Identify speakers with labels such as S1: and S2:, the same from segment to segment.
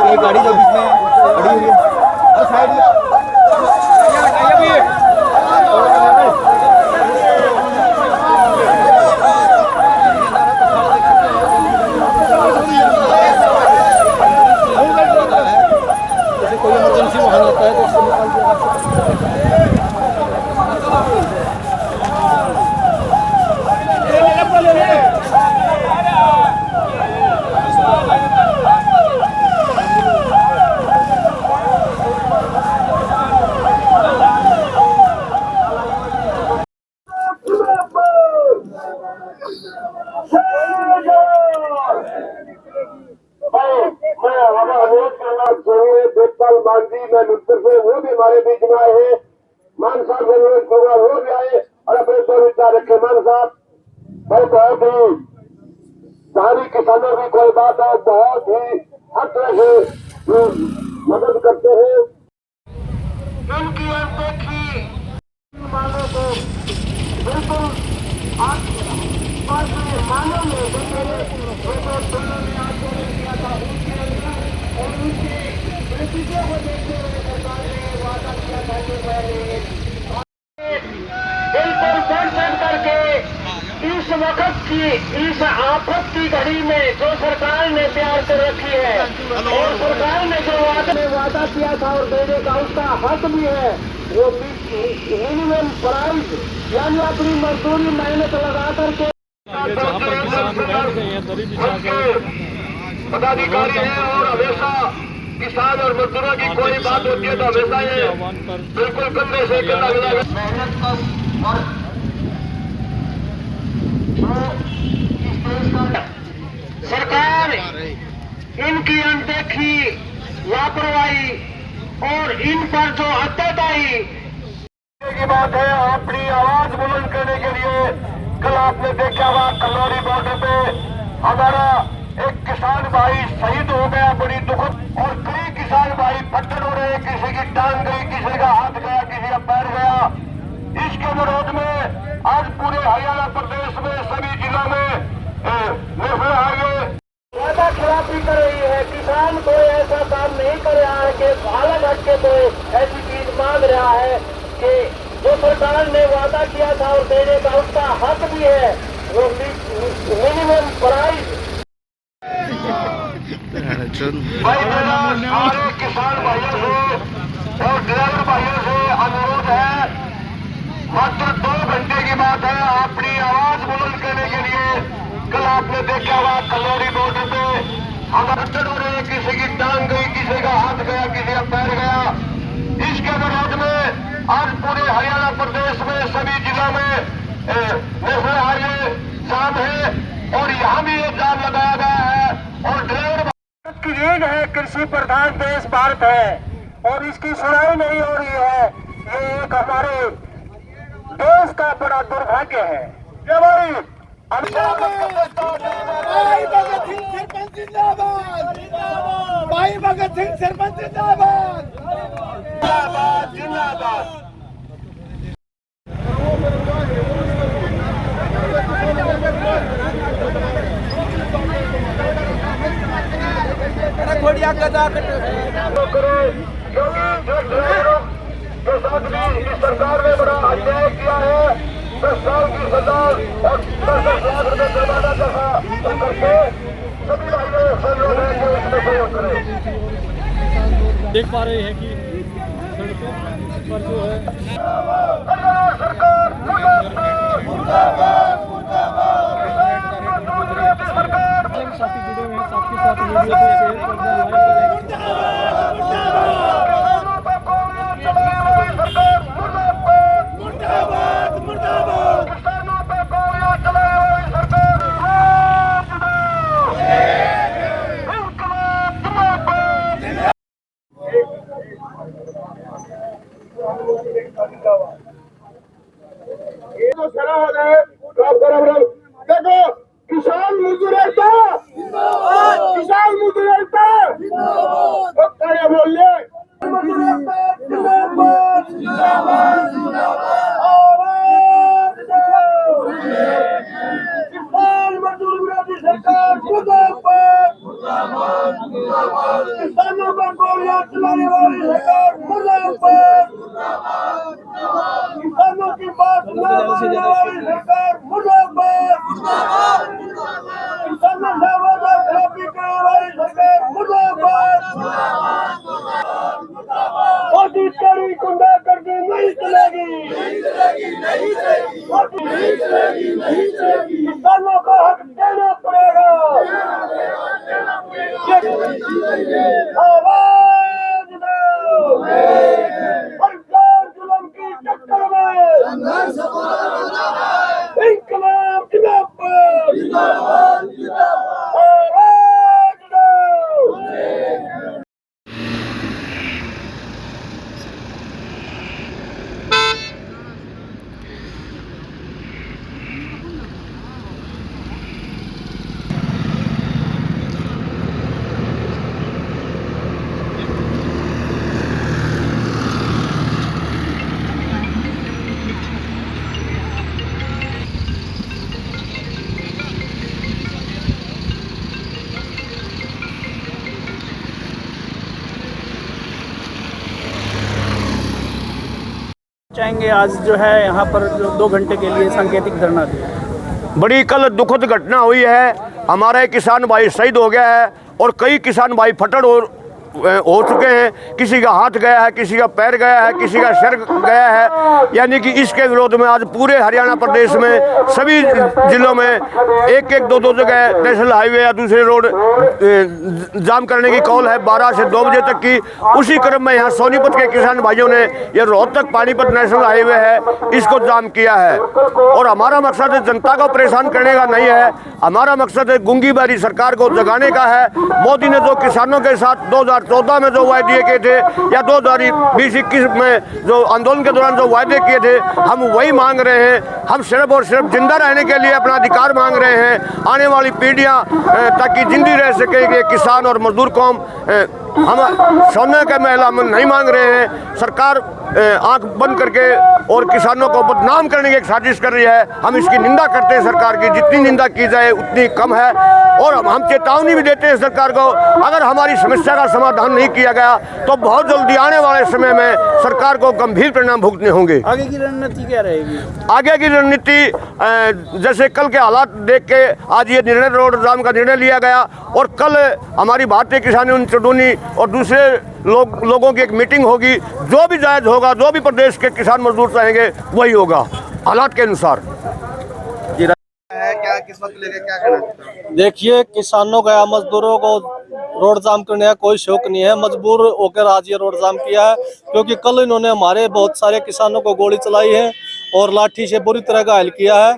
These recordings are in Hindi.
S1: एक गाड़ी जो बीच में खड़ी हुई है और साइड में जैसे कोई इमरजेंसी वाहन आता है तो उसको निकाल दिया जाता है।
S2: देखभाल मानसी मैं मित्र से वो भी हमारे बीच में आए हैं। मान साहब जरूरत होगा वो भी आए और अपने दो विचार रखे। मान साहब बहुत ही धारी किसानों की कोई बात है, बहुत ही हर तरह से मदद करते हैं। इनकी अनदेखी मानों को बिल्कुल मानव में किया था और उनके नतीजों को देखते हुए सरकार ने वादा किया था कि बिल्कुल बढ़ करके इस वक्त की इस आफत की घड़ी में जो सरकार ने तैयार कर रखी है और सरकार ने जो वादा किया था और देने का उसका हक भी है, वो मिनिमम प्राइस यानी अपनी मजदूरी मेहनत लगा करके
S3: जहाँ पर किसान बैठ गए हैं दरी बिछा के
S2: पदाधिकारी है और हमेशा किसान और मजदूरों की कोई बात होती है तो हमेशा ये बिल्कुल कंधे से कंधा मिला मेहनत और सरकार इनकी अनदेखी लापरवाही और इन पर जो अत्याचारी की बात है अपनी आवाज बुलंद करने के लिए कल आपने देखा हुआ कलौरी बॉर्डर पे हमारा एक किसान भाई शहीद हो गया, बड़ी दुखद, और कई किसान भाई फट्टन हो रहे, किसी की टांग गई, किसी का हाथ गया, किसी का पैर गया। इसके विरोध में आज पूरे हरियाणा प्रदेश में सभी जिलों में नेशनल हाईवे वादा खिलाफी कर रही है। किसान कोई ऐसा काम नहीं कर रहा है कि हालत हट के कोई ऐसी चीज मांग रहा है कि जो सरकार ने वादा किया था और देने का उसका हक भी है, वो मिनिमम प्राइस। सारे किसान भाइयों से और ड्राइवर भाइयों से अनुरोध है, मात्र 2 घंटे की बात है अपनी आवाज बुलंद करने के लिए। कल आपने देखा हुआ कलौरी बॉर्डर पे हमारे हो रहे, किसी की टांग गई, किसी का हाथ गया, किसी का पैर गया। इसके विरोध में आज पूरे हरियाणा प्रदेश में सभी जिलों में नेशनल हाईवे जाम है और यहाँ भी ये जाम लगाया गया है। और ड्राइवर की रीढ़ है, कृषि प्रधान देश भारत है और इसकी सुनाई नहीं हो रही है। ये एक हमारे देश का बड़ा दुर्भाग्य है। ये भाई
S4: भाई भगत सिंह सरपंच जिंदाबाद, भाई भगत सिंह सरपंच जिंदाबाद,
S2: जिंदाबाद जिंदाबाद।
S1: खोड़िया गदा
S2: करो क्योंकि जो ड्राइवरों के साथ भी इस सरकार ने बड़ा अन्याय किया है। 10 साल की सजा और 10 लाख रुपए जुर्माना जैसा करके सभी भाइयों सहयोग है कि इसमें सहयोग करें।
S3: देख पा रहे हैं कि सड़कों पर जो है
S2: सरकार
S3: साथी जुड़े हुए हैं, साथ के साथ वीडियो को शेयर कर दें, लाइक
S2: ये तो सरा हो जाए देखो किसान मजदूर एकता, किसान मजदूर एकता क्या बोलिए किसान मजदूर विरोधी सरकार किसानों
S4: चलाने वाली सरकार मुर्दाबाद, किसानों की बात न मानने वाली सरकार मुर्दाबाद, किसानों से वादा खिलाफी करने वाली सरकार मुर्दाबाद, मोदी तेरी गुंडागर्दी नहीं चलेगी, किसानों को हक देना पड़ेगा, आवाज दो, सरकार जुल्म की टक्कर में इंकलाब जिंदाबाद, आवाज दो।
S3: चाहेंगे आज जो है यहाँ पर जो 2 घंटे के लिए सांकेतिक धरना दिया।
S5: बड़ी कल दुखद घटना हुई है। हमारा एक किसान भाई शहीद हो गया है और कई किसान भाई फटड़ हो चुके हैं। किसी का हाथ गया है, किसी का पैर गया है, किसी का सिर गया है। यानी कि इसके विरोध में आज पूरे हरियाणा प्रदेश में सभी जिलों में एक एक दो जगह नेशनल हाईवे या दूसरे रोड जाम करने की कॉल है 12 से 2 बजे तक की। उसी क्रम में यहाँ सोनीपत के किसान भाइयों ने ये रोहतक पानीपत नेशनल हाईवे है इसको जाम किया है। और हमारा मकसद है जनता को परेशान करने का नहीं है, हमारा मकसद है गूंगी बारी सरकार को जगाने का है। मोदी ने जो किसानों के साथ 2014 में जो वायदे किए थे या 2020-21 में जो आंदोलन के दौरान जो वायदे किए थे हम वही मांग रहे हैं। हम सिर्फ और सिर्फ जिंदा रहने के लिए अपना अधिकार मांग रहे हैं। आने वाली पीढ़ियां ताकि जिंदी रह सके किसान और मजदूर कौम हम सोने के महल हम नहीं मांग रहे हैं। सरकार आंख बंद करके और किसानों को बदनाम करने की एक साजिश कर रही है। हम इसकी निंदा करते हैं। सरकार की जितनी निंदा की जाए उतनी कम है और हम चेतावनी भी देते हैं सरकार को, अगर हमारी समस्या का समाधान नहीं किया गया तो बहुत जल्दी आने वाले समय में सरकार को गंभीर परिणाम भुगतने होंगे।
S3: आगे की रणनीति क्या रहेगी?
S5: आगे की रणनीति जैसे कल के हालात देख के आज ये निर्णय रोड जाम का निर्णय लिया गया और कल हमारी भारतीय किसान यूनियन चुडूनी और दूसरे लोगों की एक मीटिंग होगी। जो भी जायज़ होगा, जो भी प्रदेश के किसान मजदूर चाहेंगे वही होगा हालात के अनुसार।
S1: क्या किस वक्त लेके क्या कहना?
S6: देखिए, किसानों का या मजदूरों को रोड जाम करने का कोई शौक नहीं है। मजबूर होकर आज ये रोड जाम किया है क्योंकि कल इन्होंने हमारे बहुत सारे किसानों को गोली चलाई है और लाठी से बुरी तरह घायल किया है।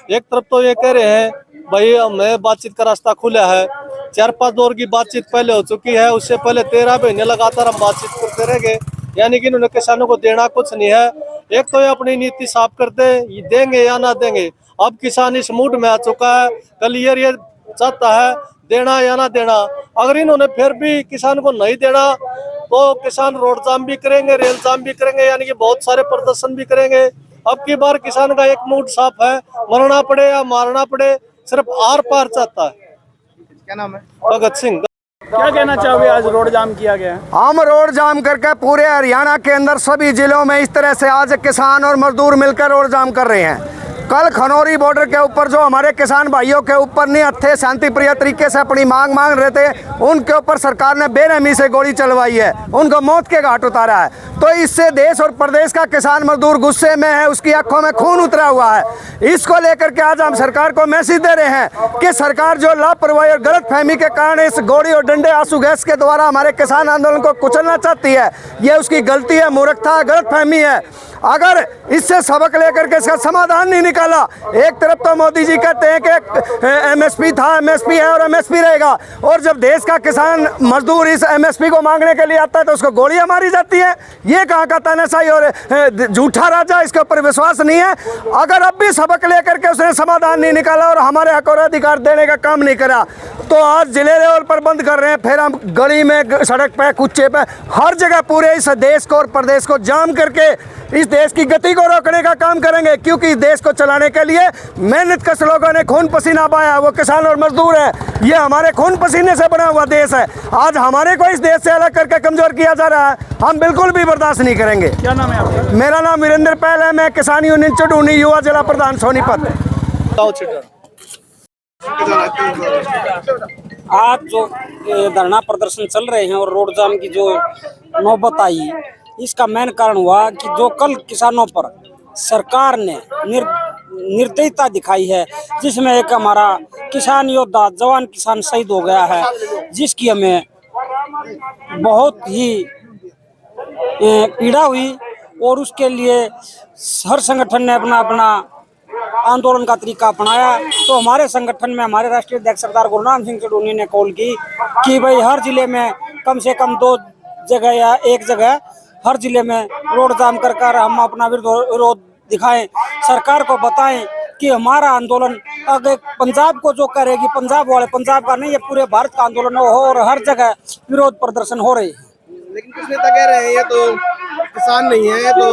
S6: एक तरफ तो ये कह रहे हैं भाई हमें बातचीत का रास्ता खुला है, 4-5 दौर की बातचीत पहले हो चुकी है, उससे पहले 13 महीने लगातार हम बातचीत करते रहेंगे। यानी कि इन्होंने किसानों को देना कुछ नहीं है। एक तो ये अपनी नीति साफ करते देंगे या ना देंगे। अब किसान इस मूड में आ चुका है, क्लियर ये चाहता है देना या ना देना। अगर इन्होंने फिर भी किसान को नहीं देना तो किसान रोड जाम भी करेंगे, रेल जाम भी करेंगे, यानी कि बहुत सारे प्रदर्शन भी करेंगे। अब की बार किसान का एक मूड साफ है, मरना पड़े या मारना पड़े, सिर्फ आर पार चाहता है।
S1: क्या नाम है?
S6: भगत सिंह।
S3: क्या कहना चाहोगे? आज रोड जाम किया गया है।
S7: हम रोड जाम करके पूरे हरियाणा के अंदर सभी जिलों में इस तरह से आज किसान और मजदूर मिलकर रोड जाम कर रहे हैं। कल खनौरी बॉर्डर के ऊपर जो हमारे किसान भाइयों के ऊपर निहत्थे शांति प्रिय तरीके से अपनी मांग रहे थे, उनके ऊपर सरकार ने बेरहमी से गोली चलवाई है, उनको मौत के घाट उतारा है। तो इससे देश और प्रदेश का किसान मजदूर गुस्से में है, उसकी आंखों में खून उतरा हुआ है। इसको लेकर के आज हम सरकार को मैसेज दे रहे हैं कि सरकार जो लापरवाही और गलतफहमी के कारण इस गोली और डंडे आंसू गैस के द्वारा हमारे किसान आंदोलन को कुचलना चाहती है, ये उसकी गलती है, मूर्खता है, गलतफहमी है। अगर इससे सबक लेकर के इसका समाधान नहीं निकाला, एक तरफ तो मोदी जी कहते हैं कि एमएसपी था, एमएसपी है और एमएसपी रहेगा, और जब देश का किसान मजदूर इस एमएसपी को मांगने के लिए आता है तो उसको गोलियां मारी जाती है। ये कहाँ का तानाशाही और झूठा राजा, इसके ऊपर विश्वास नहीं है। अगर अब भी सबक लेकर के उसने समाधान नहीं निकाला और हमारे हक और अधिकार देने का काम नहीं करा तो आज जिले लेवल पर बंद कर रहे हैं, फिर हम गली में, सड़क पे, कुच्चे पे, हर जगह पूरे इस देश को और प्रदेश को जाम करके इस देश की गति को रोकने का काम करेंगे। क्योंकि इस देश को चलाने के लिए मेहनत कश लोगों ने खून पसीना बहाया, वो किसान और मजदूर है। ये हमारे खून पसीने से बना हुआ देश है। आज हमारे को इस देश से अलग करके कमजोर किया जा रहा है, हम बिल्कुल भी बर्दाश्त नहीं करेंगे।
S3: क्या नाम है आपका?
S7: मेरा नाम वीरेंद्र पहल है, मैं किसान यूनियन चुडूनी युवा जिला प्रधान सोनीपत।
S8: आज जो धरना प्रदर्शन चल रहे हैं और रोड जाम की जो नौबत आई, इसका मेन कारण हुआ कि जो कल किसानों पर सरकार ने निर्दयता दिखाई है, जिसमें एक हमारा किसान योद्धा जवान किसान शहीद हो गया है, जिसकी हमें बहुत ही पीड़ा हुई। और उसके लिए हर संगठन ने अपना अपना आंदोलन का तरीका अपनाया। तो हमारे संगठन में हमारे राष्ट्रीय अध्यक्ष सरदार गुरनाम सिंह चडूनी ने कॉल की कि भाई हर जिले में कम से कम 2 जगह या 1 जगह हर जिले में रोड जाम कर हम अपना विरोध दिखाएं, सरकार को बताएं कि हमारा आंदोलन अगर पंजाब को जो करेगी, पंजाब वाले, पंजाब का नहीं, ये पूरे भारत का आंदोलन हो और हर जगह विरोध प्रदर्शन हो रही है।
S1: लेकिन कुछ नेता कह रहे हैं ये तो किसान नहीं है, तो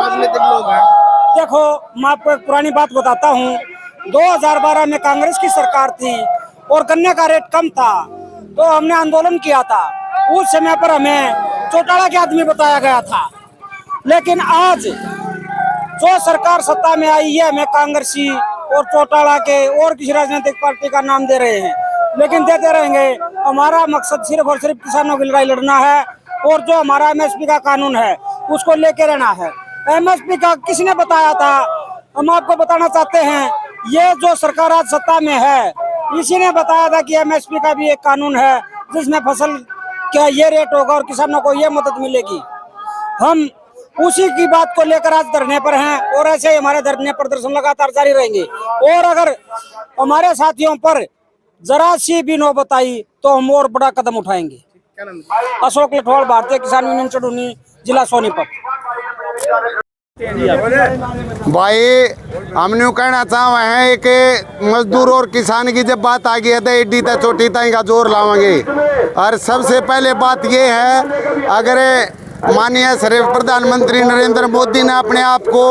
S1: राजनीतिक लोग हैं।
S8: देखो, मैं आपको एक पुरानी बात बताता हूँ। 2012 में कांग्रेस की सरकार थी और गन्ने का रेट कम था, तो हमने आंदोलन किया था। उस समय पर हमें चौटाला के आदमी बताया गया था। लेकिन आज जो सरकार सत्ता में आई है, हमें कांग्रेसी और चौटाला के और किसी राजनीतिक पार्टी का नाम दे रहे हैं, लेकिन देते रहेंगे। हमारा मकसद सिर्फ और सिर्फ किसानों की लड़ाई लड़ना है और जो हमारा एमएसपी का कानून है उसको लेके रहना है। एमएसपी का किसने बताया था, हम आपको बताना चाहते हैं। ये जो सरकार आज सत्ता में है, इसी ने बताया था कि एमएसपी का भी एक कानून है जिसमें फसल क्या ये रेट होगा और किसानों को ये मदद मिलेगी। हम उसी की बात को लेकर आज धरने पर हैं और ऐसे ही हमारे धरने प्रदर्शन लगातार जारी रहेंगे। और अगर हमारे साथियों पर जरा सी भी नौबत आई तो हम और बड़ा कदम उठाएंगे। अशोक लठवाल, भारतीय किसान यूनियन चडूनी, जिला सोनीपत।
S9: भाई हम न्यू कहना चाहे हैं कि मजदूर और किसान की जब बात आ गई है तो एडी तक छोटी तक का जोर लावेंगे। और सबसे पहले बात ये है, अगर माननीय सिर्फ प्रधानमंत्री नरेंद्र मोदी ने अपने आप को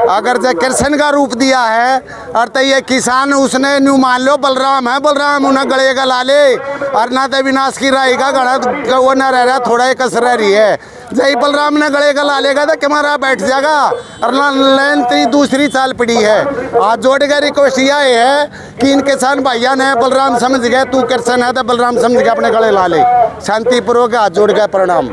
S9: अगर जो कृष्ण का रूप दिया है, और तो ये किसान उसने न्यू मान लो बलराम है, बलराम उन्हें गले का लाले और ना तो विनाश की राय का गड़ा वो न रह रहा, थोड़ा ही कसर रही है। जय बलराम ने गले का लालेगा तो कैमरा बैठ जाएगा और लेन दूसरी चाल पड़ी है। आज जोड़ कर रिक्वेस्ट यह है कि इन किसान भाइयों ने बलराम समझ गए, तू कृष्ण है तो बलराम समझ के अपने गले ला ले। शांतिपूर्वक हाथ जोड़ गए, प्रणाम।